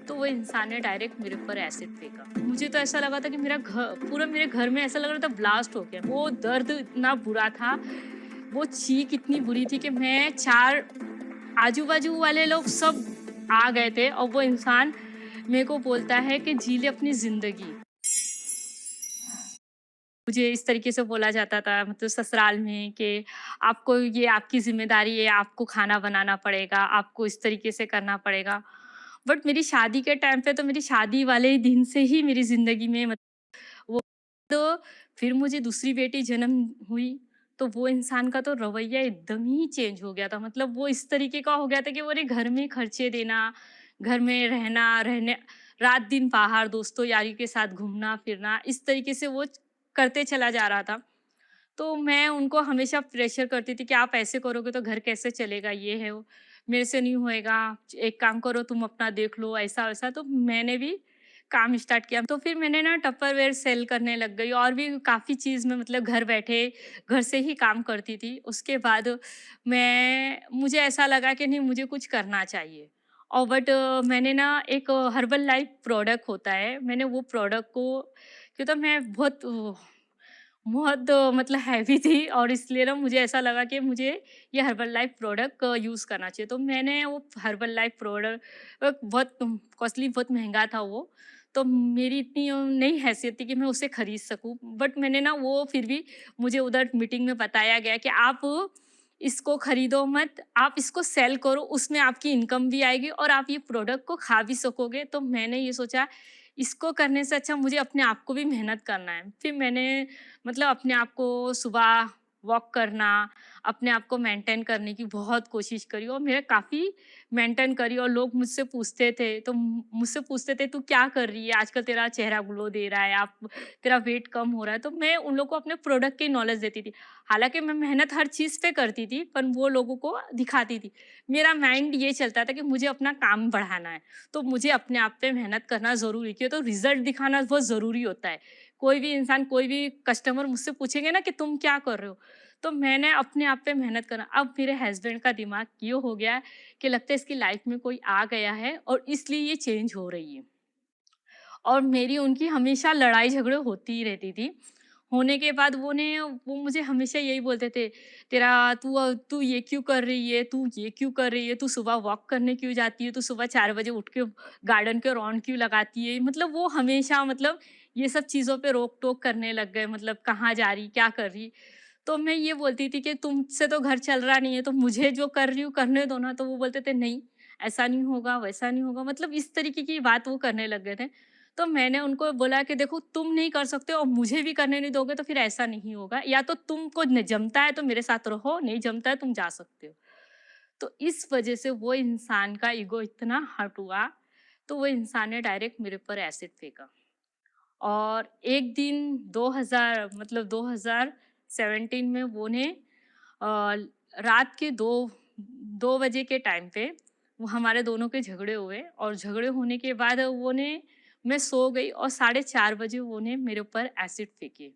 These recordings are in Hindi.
तो वो इंसान ने डायरेक्ट मेरे ऊपर एसिड फेंका। मुझे तो ऐसा लगा था कि मेरा घर पूरा मेरे घर में ऐसा लग रहा था ब्लास्ट हो गया। वो दर्द इतना बुरा था, वो चीख इतनी बुरी थी कि मैं 4 आजू-बाजू वाले लोग सब आ गए थे और वो इंसान मेरे को बोलता है कि जी ले अपनी ज़िंदगी। मुझे इस तरीके से बोला जाता था मतलब ससुराल में कि आपको ये आपकी ज़िम्मेदारी है, आपको खाना बनाना पड़ेगा, आपको इस तरीके से करना पड़ेगा। बट मेरी शादी के टाइम पे तो मेरी शादी वाले ही दिन से ही मेरी ज़िंदगी में वो तो फिर मुझे दूसरी बेटी जन्म हुई, तो वो इंसान का तो रवैया एकदम ही चेंज हो गया था। मतलब वो इस तरीके का हो गया था कि वो अरे घर में खर्चे देना, घर में रहना, रहने रात-दिन बाहर दोस्तों यारी के साथ घूमना-फिरना, इस तरीके से वो करते चला जा रहा था। तो मैं उनको हमेशा प्रेशर करती थी कि आप ऐसे करोगे तो घर कैसे चलेगा, ये है वो, मेरे से नहीं होएगा, एक काम करो तुम अपना देख लो, ऐसा-वैसा। तो मैंने भी काम स्टार्ट किया। तो फिर मैंने ना टपरवेयर सेल करने लग गई और भी काफ़ी चीज़ मैं मतलब घर बैठे, घर से ही काम करती थी। उसके बाद मुझे ऐसा लगा कि नहीं मुझे कुछ करना चाहिए और मैंने ना एक हर्बल लाइफ प्रोडक्ट होता है, मैंने वो प्रोडक्ट को क्यों तो मैं बहुत मतलब हैवी थी और इसलिए ना मुझे ऐसा लगा कि मुझे ये हर्बल लाइफ प्रोडक्ट यूज़ करना चाहिए। तो मैंने वो हर्बल लाइफ प्रोडक्ट बहुत कॉस्टली बहुत महँगा था वो। तो मेरी इतनी नहीं हैसियत थी कि मैं उसे खरीद सकूँ। बट मैंने ना वो फिर भी मुझे उधर मीटिंग में बताया गया कि आप इसको खरीदो मत, आप इसको सेल करो, उसमें आपकी इनकम भी आएगी और आप ये प्रोडक्ट को खा भी सकोगे। तो मैंने ये सोचा इसको करने से अच्छा मुझे अपने आप को भी मेहनत करना है। फिर मैंने मतलब अपने आप को सुबह वॉक करना, अपने आप को मेंटेन करने की बहुत कोशिश करी और मैंने काफ़ी मेंटेन करी और लोग मुझसे पूछते थे, तो मुझसे पूछते थे, "तू क्या कर रही है? आजकल तेरा चेहरा ग्लो दे रहा है, आप तेरा वेट कम हो रहा है।" तो मैं उन लोगों को अपने प्रोडक्ट की नॉलेज देती थी। हालाँकि मैं मेहनत हर चीज़ पे करती थी, पर वो लोगों को दिखाती थी। मेरा माइंड ये चलता था कि मुझे अपना काम बढ़ाना है, तो मुझे अपने आप पे मेहनत करना ज़रूरी क्यों तो रिज़ल्ट दिखाना बहुत ज़रूरी होता है। कोई भी इंसान, कोई भी कस्टमर मुझसे पूछेंगे ना कि तुम क्या कर रहे हो? तो मैंने अपने आप पे मेहनत करना अब मेरे हस्बैंड का दिमाग ये हो गया है कि लगता है इसकी लाइफ में कोई आ गया है और इसलिए ये चेंज हो रही है। और मेरी उनकी हमेशा लड़ाई झगड़े होती ही रहती थी। होने के बाद वो मुझे हमेशा यही बोलते थे, "तेरा तू ये क्यों कर रही है? तू ये क्यों कर रही है? तू सुबह वॉक करने क्यों जाती है? तू सुबह 4 बजे उठ के गार्डन के राउंड क्यों लगाती है?" मतलब वो हमेशा मतलब ये सब चीज़ों पे रोक-टोक करने लग गए मतलब कहाँ जा रही, क्या कर रही? तो मैं ये बोलती थी कि तुमसे तो घर चल रहा नहीं है, तो मुझे जो कर रही हूँ करने दो ना। तो वो बोलते थे, "नहीं, ऐसा नहीं होगा, वैसा नहीं होगा।" मतलब इस तरीके की बात वो करने लग गए थे। तो मैंने उनको बोला कि देखो तुम नहीं कर सकते और मुझे भी करने नहीं दोगे तो फिर ऐसा नहीं होगा। या तो तुमको न जमता है तो मेरे साथ रहो, नहीं जमता है तुम जा सकते हो। तो इस वज़ह से वो इंसान का ईगो इतना हर्ट हुआ, तो वो इंसान ने डायरेक्ट मेरे ऊपर एसिड फेंका। और एक दिन 2000 मतलब 2017 में अ, रात के 2 बजे के टाइम पे वो हमारे दोनों के झगड़े हुए और झगड़े होने के बाद वो ने मैं सो गई और साढ़े 4 बजे वो ने मेरे ऊपर एसिड फेंके।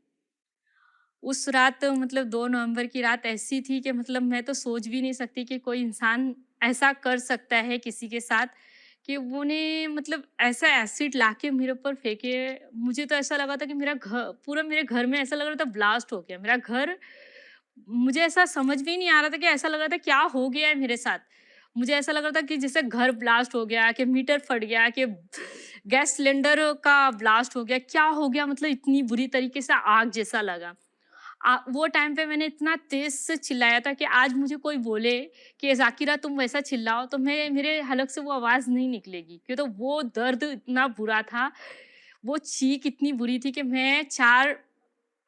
उस रात मतलब 2 नवंबर की रात ऐसी थी कि मतलब मैं तो सोच भी नहीं सकती कि कोई इंसान ऐसा कर सकता है किसी के साथ कि वो ने मतलब ऐसा एसिड लाके मेरे ऊपर फेंके। मुझे तो ऐसा लगा था कि पूरा मेरे घर में ऐसा लग रहा था ब्लास्ट हो गया। मेरा घर मुझे ऐसा समझ में ही नहीं आ रहा था कि ऐसा लग रहा था क्या हो गया है मेरे साथ? मुझे ऐसा लग रहा था कि जैसे घर ब्लास्ट हो गया, कि मीटर फट गया, कि गैस सिलेंडर का ब्लास्ट हो गया, क्या हो गया मतलब इतनी बुरी तरीके से आग जैसा लगा। वो टाइम पे मैंने इतना तेज़ से चिल्लाया था कि आज मुझे कोई बोले कि ज़ाकिरा तुम वैसा चिल्लाओ तो मैं मेरे हलक से वो आवाज़ नहीं निकलेगी। क्यों तो वो दर्द इतना बुरा था, वो चीख इतनी बुरी थी कि मैं 4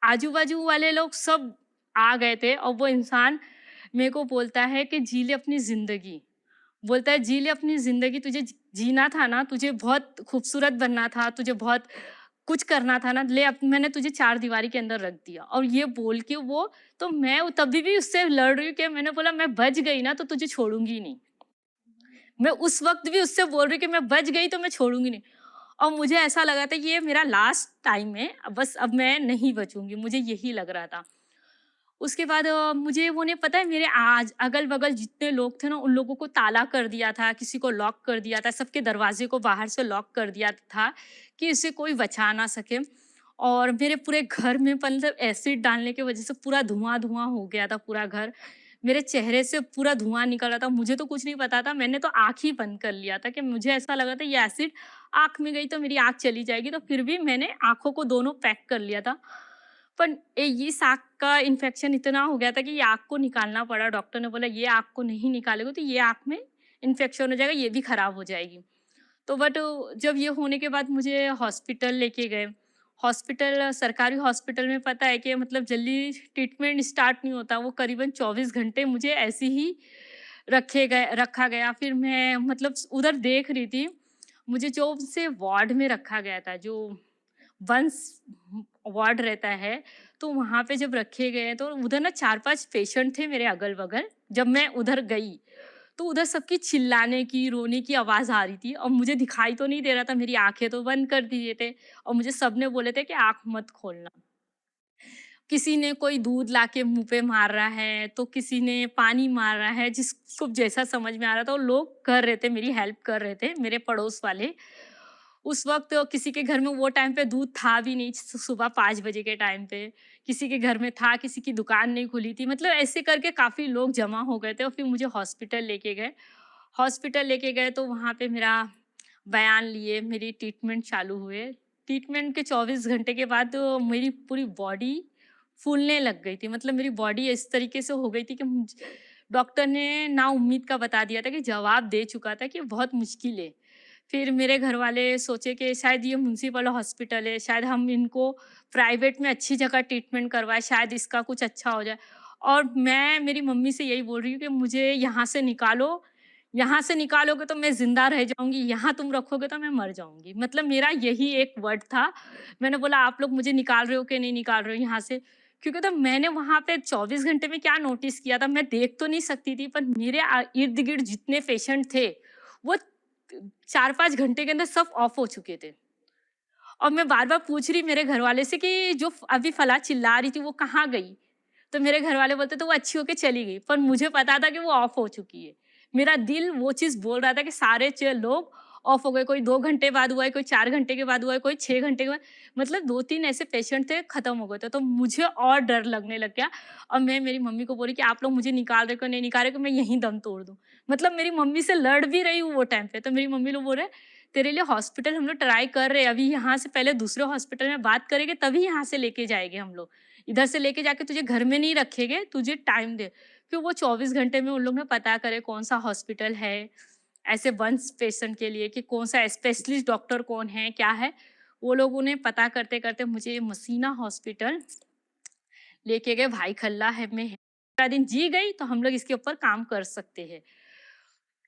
आजू-बाजू वाले लोग सब आ गए थे और वो इंसान मेरे को बोलता है कि जी ले अपनी ज़िंदगी। बोलता है जी ले अपनी ज़िंदगी तुझे जीना था ना, तुझे बहुत खूबसूरत बनना था, तुझे बहुत कुछ करना था ना, ले अब मैंने तुझे चारदीवारी के अंदर रख दिया। और ये बोल के वो तो मैं तभी भी उससे लड़ रही हूँ कि मैंने बोला मैं बच गई ना तो तुझे छोड़ूँगी नहीं। मैं उस वक़्त भी उससे बोल रही हूँ कि मैं बच गई तो मैं छोड़ूँगी नहीं। और मुझे ऐसा लगा था कि ये मेरा लास्ट टाइम है, बस अब मैं नहीं बचूँगी, मुझे यही लग रहा था। उसके बाद मुझे वो नहीं पता है मेरे आज अगल-बगल जितने लोग थे ना, उन लोगों को ताला कर दिया था, किसी को लॉक कर दिया था, सबके दरवाजे को बाहर से लॉक कर दिया था कि इसे कोई बचा ना सके। और मेरे पूरे घर में मतलब एसिड डालने की वज़ह से पूरा धुआँ-धुआँ हो गया था पूरा घर। मेरे चेहरे से पूरा धुआँ निकल रहा था, मुझे तो कुछ नहीं पता था, मैंने तो आँख ही बंद कर लिया था कि मुझे ऐसा लगा था ये एसिड आँख में गई तो मेरी आँख चली जाएगी, तो फिर भी मैंने आँखों को दोनों पैक कर लिया था। पर इस आँख का इन्फेक्शन इतना हो गया था कि ये आँख को निकालना पड़ा, डॉक्टर ने बोला ये आँख को नहीं निकालोगे तो ये आँख में इन्फेक्शन हो जाएगा, ये भी खराब हो जाएगी। तो बट जब ये होने के बाद मुझे हॉस्पिटल लेके गए। हॉस्पिटल सरकारी हॉस्पिटल में पता है कि मतलब जल्दी ट्रीटमेंट स्टार्ट नहीं होता, वो करीबन 24 घंटे मुझे ऐसे ही रखा गया। फिर मैं मतलब उधर देख रही थी, मुझे जो से वार्ड में रखा गया था, जो वन्स वार्ड रहता है, तो वहाँ पे जब रखे गए तो उधर ना 4-5 पेशेंट थे मेरे अगल-बगल। जब मैं उधर गई, तो उधर सबकी चिल्लाने की, रोने की आवाज़ आ रही थी और मुझे दिखाई तो नहीं दे रहा था, मेरी आँखें तो बंद कर दिए थे और मुझे सबने बोले थे कि आँख मत खोलना। किसी ने कोई दूध लाके मुँह पे मार रहा है, तो किसी ने पानी मार रहा है, जिसको जैसा समझ में आ रहा था वो लोग कर रहे थे, मेरी हेल्प कर रहे थे, मेरे पड़ोस वाले। उस वक़्त किसी के घर में वो टाइम पे दूध था भी नहीं, सुबह 5 बजे के टाइम पे, किसी के घर में था, किसी की दुकान नहीं खुली थी, मतलब ऐसे करके काफ़ी लोग जमा हो गए थे और फिर मुझे हॉस्पिटल लेके गए। हॉस्पिटल लेके गए तो वहाँ पे मेरा बयान लिए, मेरी ट्रीटमेंट चालू हुए। ट्रीटमेंट के 24 घंटे के बाद मेरी पूरी बॉडी फूलने लग गई थी। मतलब मेरी बॉडी इस तरीके से हो गई थी कि डॉक्टर ने नाउम्मीद का बता दिया था कि जवाब दे चुका था कि बहुत मुश्किल है। फिर मेरे घरवाले सोचे कि शायद ये म्युनिसिपल हॉस्पिटल है, शायद हम इनको प्राइवेट में अच्छी जगह ट्रीटमेंट करवाएँ, शायद इसका कुछ अच्छा हो जाए। और मैं मेरी मम्मी से यही बोल रही हूँ कि मुझे यहाँ से निकालो, यहाँ से निकालोगे तो मैं ज़िंदा रह जाऊँगी, यहाँ तुम रखोगे तो मैं मर जाऊँगी। मतलब मेरा यही एक वर्ड था। मैंने बोला आप लोग मुझे निकाल रहे हो कि नहीं निकाल रहे हो यहाँ से? क्योंकि तो मैंने वहाँ पे 24 घंटे में क्या नोटिस किया था, मैं देख तो नहीं सकती थी पर मेरे इर्द-गिर्द जितने पेशेंट थे, वो 4-5 घंटे के अंदर सब ऑफ हो चुके थे। और मैं बार-बार पूछ रही मेरे घरवाले से कि जो अभी फलाँ चिल्ला रही थी वो कहाँ गई? तो मेरे घरवाले बोलते तो वो अच्छी होके चली गई, पर मुझे पता था कि वो ऑफ हो चुकी है। मेरा दिल वो चीज़ बोल रहा था कि सारे लोग ऑफ हो गए, कोई 2 घंटे बाद हुआ है, कोई 4 घंटे के बाद हुआ है, कोई 6 घंटे के बाद, मतलब 2-3 ऐसे पेशेंट थे खत्म हो गए थे। तो मुझे और डर लगने लग गया और मैं मेरी मम्मी को बोली कि आप लोग मुझे निकाल रहे हो कि नहीं निकाल रहे हो कि मैं यहीं दम तोड़ दूँ। मतलब मेरी मम्मी से लड़ भी रही हूँ वो टाइम पे, तो मेरी मम्मी लोग बोल रहे तेरे लिए हॉस्पिटल हम लोग ट्राई कर रहे हैं, अभी यहाँ से पहले दूसरे हॉस्पिटल में बात करेंगे तभी यहाँ से लेके जाएँगे हम लोग। इधर से लेके जाके तुझे घर में नहीं रखेंगे, तुझे टाइम दे। फिर वो 24 घंटे में उन लोग ने पता करे कौन-सा हॉस्पिटल है, ऐसे बर्न्स पेशेंट के लिए कि कौन-सा स्पेशलिस्ट डॉक्टर कौन है, क्या है। वो लोगों ने पता करते-करते मुझे मसीना हॉस्पिटल लेके गए, भाई खल्ला है में है। पूरा दिन जी गई तो हम लोग इसके ऊपर काम कर सकते हैं।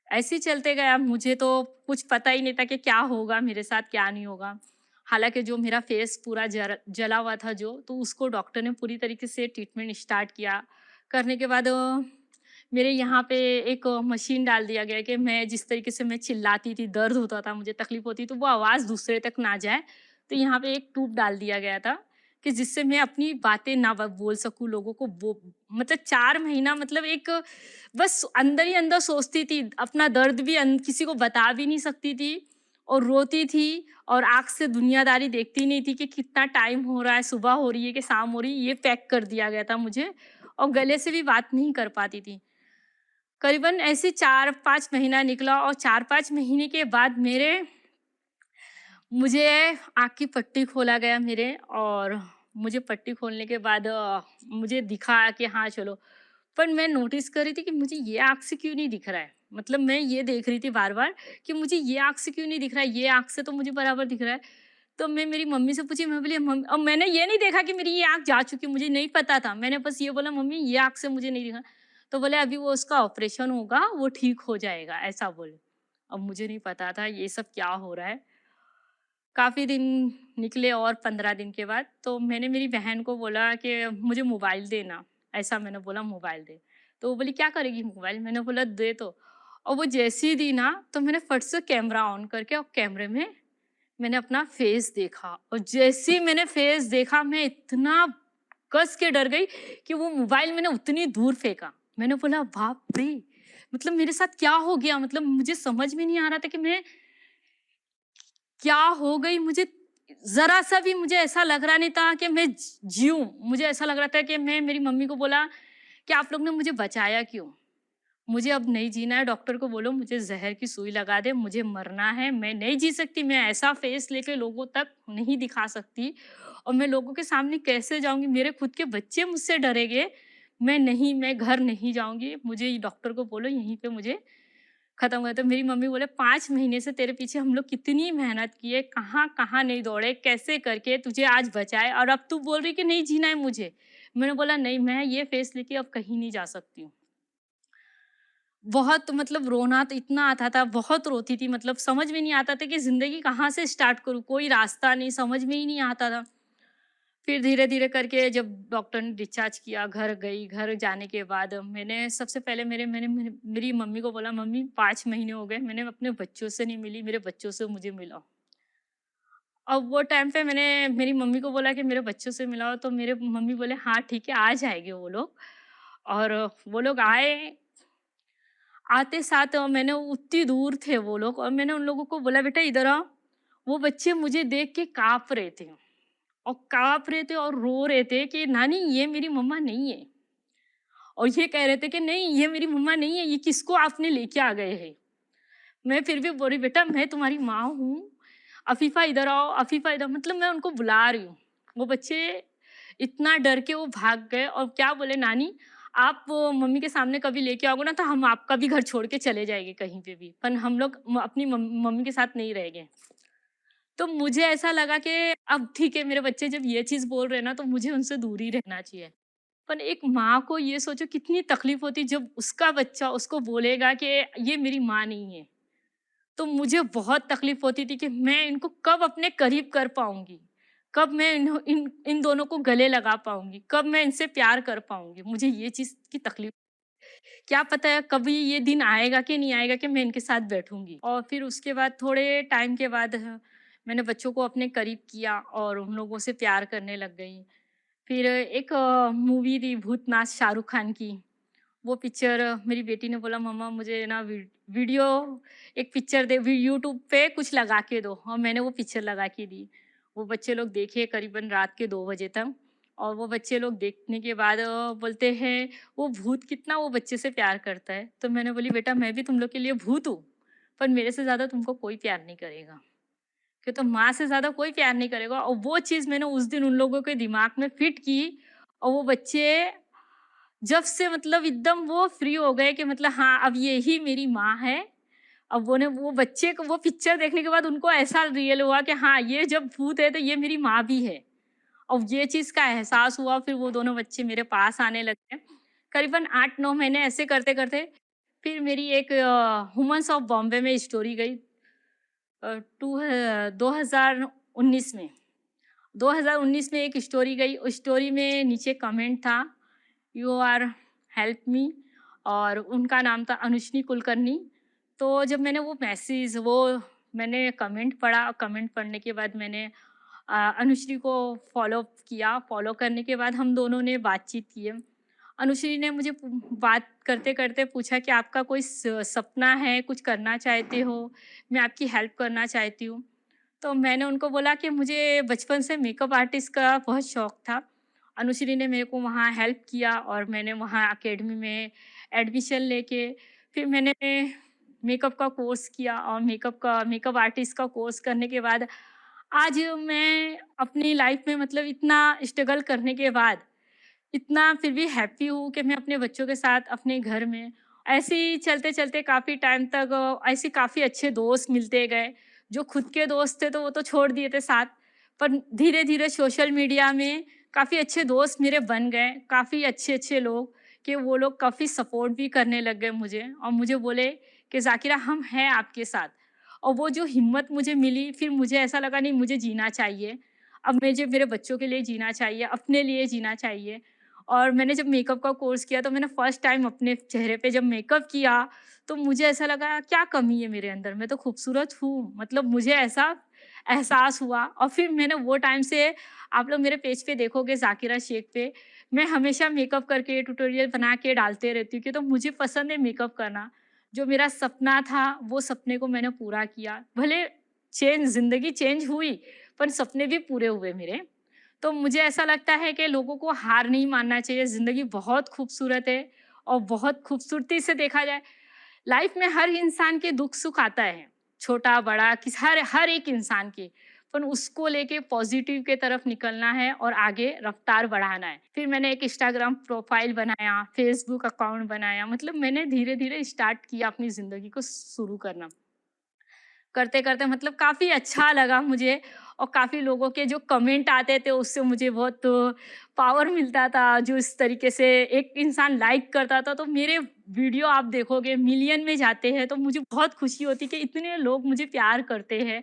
ऐसे ही चलते गया, मुझे तो कुछ पता ही नहीं था कि क्या होगा मेरे साथ, क्या नहीं होगा। हालाँकि जो मेरा फेस पूरा जला हुआ था जो, तो उसको डॉक्टर ने पूरी तरीके से ट्रीटमेंट स्टार्ट किया। करने के बाद मेरे यहाँ पे एक मशीन डाल दिया गया कि मैं जिस तरीके से मैं चिल्लाती थी, दर्द होता था, मुझे तकलीफ़ होती, तो वो आवाज़ दूसरे तक ना जाए। तो यहाँ पे एक ट्यूब डाल दिया गया था कि जिससे मैं अपनी बातें ना बोल सकूँ लोगों को। वो मतलब 4 महीना मतलब एक बस अंदर ही अंदर सोचती थी, अपना दर्द भी किसी को बता भी नहीं सकती थी और रोती थी और आँख से दुनियादारी देखती नहीं थी कि कितना टाइम हो रहा है, सुबह हो रही है कि शाम हो रही है, ये पैक कर दिया गया था मुझे और गले से भी बात नहीं कर पाती थी। करीबन ऐसे 4-5 महीना निकला और 4-5 महीने के बाद मुझे आँख की पट्टी खोला गया मेरे और मुझे पट्टी खोलने के बाद मुझे दिखा कि हाँ, चलो। पर मैं नोटिस कर रही थी कि मुझे ये आँख से क्यों नहीं दिख रहा है। मतलब मैं ये देख रही थी बार-बार कि मुझे ये आँख से क्यों नहीं दिख रहा है, ये आँख से तो मुझे बराबर दिख रहा है। तो मैं मेरी मम्मी से पूछी, मैं बोली अब मैंने ये नहीं देखा कि मेरी ये आँख जा चुकी, मुझे नहीं पता था। मैंने बस ये बोला मम्मी ये आँख से मुझे नहीं दिखा। तो बोले अभी वो उसका ऑपरेशन होगा, वो ठीक हो जाएगा, ऐसा बोले। अब मुझे नहीं पता था ये सब क्या हो रहा है। काफ़ी दिन निकले और 15 दिन के बाद तो मैंने मेरी बहन को बोला कि मुझे मोबाइल देना, ऐसा मैंने बोला मोबाइल दे। तो वो बोली क्या करेगी मोबाइल? मैंने बोला दे तो। और वो जैसे ही दी ना तो मैंने फट से कैमरा ऑन करके और कैमरे में मैंने अपना फेस देखा और जैसे ही मैंने फेस देखा मैं इतना कस के डर गई कि वो मोबाइल मैंने उतनी दूर फेंका। मैंने बोला बाप रे! मतलब मेरे साथ क्या हो गया? मतलब मुझे समझ में नहीं आ रहा था कि मैं क्या हो गई? मुझे ज़रा-सा भी मुझे ऐसा लग रहा नहीं था कि मैं जिऊँ। मुझे ऐसा लग रहा था कि मैं मेरी मम्मी को बोला कि आप लोग ने मुझे बचाया क्यों? मुझे अब नहीं जीना है, डॉक्टर को बोलो मुझे ज़हर की सुई लगा दे, मुझे मरना है, मैं नहीं जी सकती, मैं ऐसा फेस लेके लोगों तक नहीं दिखा सकती और मैं लोगों के सामने कैसे जाऊँगी? मेरे खुद के बच्चे मुझसे डरेंगे, मैं नहीं, मैं घर नहीं जाऊँगी, मुझे डॉक्टर को बोलो यहीं पे मुझे खत्म कर दो। मेरी मम्मी बोले 5 महीने से तेरे पीछे हम लोग कितनी मेहनत किए, कहाँ-कहाँ नहीं दौड़े, कैसे करके तुझे आज बचाए और अब तू बोल रही कि नहीं जीना है मुझे। मैंने बोला नहीं, मैं ये फेस लेके अब कहीं नहीं जा सकती हूँ। बहुत मतलब रोना तो इतना आता था, बहुत रोती थी मतलब समझ में नहीं आता था कि ज़िंदगी कहाँ से स्टार्ट करूँ, कोई रास्ता नहीं, समझ में ही नहीं आता था। फिर धीरे-धीरे करके जब डॉक्टर ने डिस्चार्ज किया, घर गई, घर जाने के बाद मैंने सबसे पहले मेरी मम्मी को बोला, "मम्मी 5 महीने हो गए, मैंने अपने बच्चों से नहीं मिली, मेरे बच्चों से मुझे मिलाओ।" अब वो टाइम पे मैंने मेरी मम्मी को बोला कि मेरे बच्चों से मिलाओ, तो मेरे मम्मी बोले, "हाँ, ठीक है, आ जाएँगे वो लोग।" और वो लोग आए आते साथ मैंने उतनी दूर थे वो लोग और मैंने उन लोगों को बोला बेटा इधर आओ। वो बच्चे मुझे देख के काँप रहे थे और काँप रहे थे और रो रहे थे कि नानी ये मेरी मम्मा नहीं है। और ये कह रहे थे कि नहीं ये मेरी मम्मा नहीं है, ये किसको आपने लेके आ गए हैं? मैं फिर भी बोली बेटा मैं तुम्हारी माँ हूँ, अफ़ीफ़ा इधर आओ, अफ़ीफ़ा इधर मतलब मैं उनको बुला रही हूँ। वो बच्चे इतना डर के वो भाग गए और क्या बोले नानी आप मम्मी के सामने कभी लेके आओगे ना तो हम आपका भी घर छोड़ के चले जाएँगे कहीं पे भी, पर हम लोग अपनी मम्मी के साथ नहीं रहेंगे। तो मुझे ऐसा लगा कि अब ठीक है मेरे बच्चे जब ये चीज़ बोल रहे हैं ना तो मुझे उनसे दूर ही रहना चाहिए। पर एक माँ को ये सोचो कितनी तकलीफ होती जब उसका बच्चा उसको बोलेगा कि ये मेरी माँ नहीं है। तो मुझे बहुत तकलीफ होती थी कि मैं इनको कब अपने करीब कर पाऊँगी? कब मैं इन दोनों को गले लगा पाऊँगी? कब मैं इनसे प्यार कर पाऊँगी? मुझे ये चीज़ की तकलीफ क्या पता है कभी ये दिन आएगा कि नहीं आएगा कि मैं इनके साथ बैठूँगी। और फिर उसके बाद थोड़े टाइम के बाद मैंने बच्चों को अपने करीब किया और उन लोगों से प्यार करने लग गई। फिर एक मूवी थी भूतनाथ शाहरुख खान की। वो पिक्चर मेरी बेटी ने बोला मम्मा मुझे ना वीडियो एक पिक्चर दे यूट्यूब पे कुछ लगा के दो और मैंने वो पिक्चर लगा के दी। वो बच्चे लोग देखे करीबन रात के 2 बजे तक और वो बच्चे लोग देखने के बाद बोलते हैं वो भूत कितना वो बच्चे से प्यार करता है। तो मैंने बोली बेटा मैं भी तुम लोग के लिए भूत हूँ, पर मेरे से ज़्यादा तुमको कोई प्यार नहीं करेगा। कि तो माँ से ज़्यादा कोई प्यार नहीं करेगा और वो चीज़ मैंने उस दिन उन लोगों के दिमाग में फिट की और वो बच्चे जब से मतलब एकदम वो फ्री हो गए कि मतलब हाँ, अब ये ही मेरी माँ है। अब वो बच्चे को वो पिक्चर देखने के बाद उनको ऐसा रियल हुआ कि हाँ, ये जब भूत है तो ये मेरी माँ भी है। और ये चीज़ का एहसास हुआ फिर वो दोनों बच्चे मेरे पास आने लगे। करीबन 8-9 महीने ऐसे करते-करते फिर मेरी एक वुमेन्स ऑफ बॉम्बे में स्टोरी गई टू 2019 में। 2019 में एक स्टोरी गई, उस स्टोरी में नीचे कमेंट था, "यू आर हेल्प मी" और उनका नाम था अनुश्री कुलकर्णी। तो जब मैंने वो मैसेज वो मैंने कमेंट पढ़ा, कमेंट पढ़ने के बाद मैंने अनुश्री को फ़ॉलो किया, फ़ॉलो करने के बाद हम दोनों ने बातचीत की है। अनुश्री ने मुझे बात करते-करते पूछा कि आपका कोई सपना है, कुछ करना चाहते हो? मैं आपकी हेल्प करना चाहती हूँ। तो मैंने उनको बोला कि मुझे बचपन से मेकअप आर्टिस्ट का बहुत शौक था। अनुश्री ने मेरे को वहाँ हेल्प किया और मैंने वहाँ अकेडमी में एडमिशन लेके फिर मैंने मेकअप का कोर्स किया और मेकअप आर्टिस्ट का कोर्स करने के बाद आज मैं अपनी लाइफ में मतलब इतना स्ट्रगल करने के बाद इतना फिर भी हैप्पी हूँ कि मैं अपने बच्चों के साथ अपने घर में ऐसे ही चलते-चलते काफ़ी टाइम तक ऐसे काफ़ी अच्छे दोस्त मिलते गए। जो खुद के दोस्त थे तो वो तो छोड़ दिए थे साथ, पर धीरे-धीरे सोशल मीडिया में काफ़ी अच्छे दोस्त मेरे बन गए, काफ़ी अच्छे-अच्छे लोग कि वो लोग काफ़ी सपोर्ट भी करने लग गए मुझे और मुझे बोले कि ज़ाकिरा हम हैं आपके साथ। और वो जो हिम्मत मुझे मिली फिर मुझे ऐसा लगा नहीं मुझे जीना चाहिए। अब मुझे मेरे बच्चों के लिए जीना चाहिए, अपने लिए जीना चाहिए। और मैंने जब मेकअप का कोर्स किया तो मैंने फर्स्ट टाइम अपने चेहरे पे जब मेकअप किया, तो मुझे ऐसा लगा क्या कमी है मेरे अंदर? मैं तो खूबसूरत हूँ। मतलब मुझे ऐसा एहसास हुआ और फिर मैंने वो टाइम से आप लोग मेरे पेज पे देखोगे ज़ाकिरा शेख पे, मैं हमेशा मेकअप करके ट्यूटोरियल बना के डालते रहती हूँ कि तो मुझे पसंद है मेकअप करना। जो मेरा सपना था, वो सपने को मैंने पूरा किया। भले ज़िंदगी चेंज हुई, पर सपने भी पूरे हुए मेरे। तो मुझे ऐसा लगता है कि लोगों को हार नहीं मानना चाहिए, ज़िंदगी बहुत खूबसूरत है और बहुत खूबसूरती से देखा जाए, लाइफ में हर इंसान के दुख-सुख आता है, छोटा-बड़ा हर हर एक इंसान के। पर उसको लेके पॉज़िटिव के तरफ निकलना है और आगे रफ्तार बढ़ाना है। फिर मैंने एक इंस्टाग्राम प्रोफ़ाइल बनाया, फ़ेसबुक अकाउंट बनाया, मतलब मैंने धीरे-धीरे स्टार्ट किया अपनी ज़िंदगी को शुरू करना। करते-करते मतलब काफ़ी अच्छा लगा मुझे और काफ़ी लोगों के जो कमेंट आते थे उससे मुझे बहुत पावर मिलता था। जो इस तरीके से एक इंसान लाइक करता था तो मेरे वीडियो आप देखोगे मिलियन में जाते हैं तो मुझे बहुत खुशी होती है कि इतने लोग मुझे प्यार करते हैं।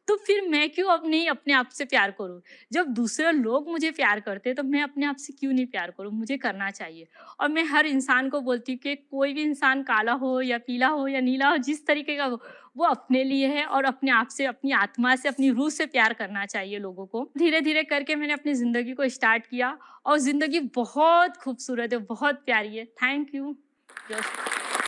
तो फिर मैं क्यों अब नहीं अपने आप से प्यार करूँ? जब दूसरे लोग मुझे प्यार करते हैं तो मैं अपने आप से क्यों नहीं प्यार करूँ? मुझे करना चाहिए। और मैं हर इंसान को बोलती हूँ कि कोई भी इंसान काला हो या पीला हो या नीला हो, जिस तरीके का हो, वो अपने लिए है और अपने आप से, अपनी आत्मा से, अपनी रूह से प्यार करना चाहिए लोगों को। धीरे-धीरे करके मैंने अपनी ज़िंदगी को स्टार्ट किया और ज़िंदगी बहुत खूबसूरत है, बहुत प्यारी है। Thank you. जस्ट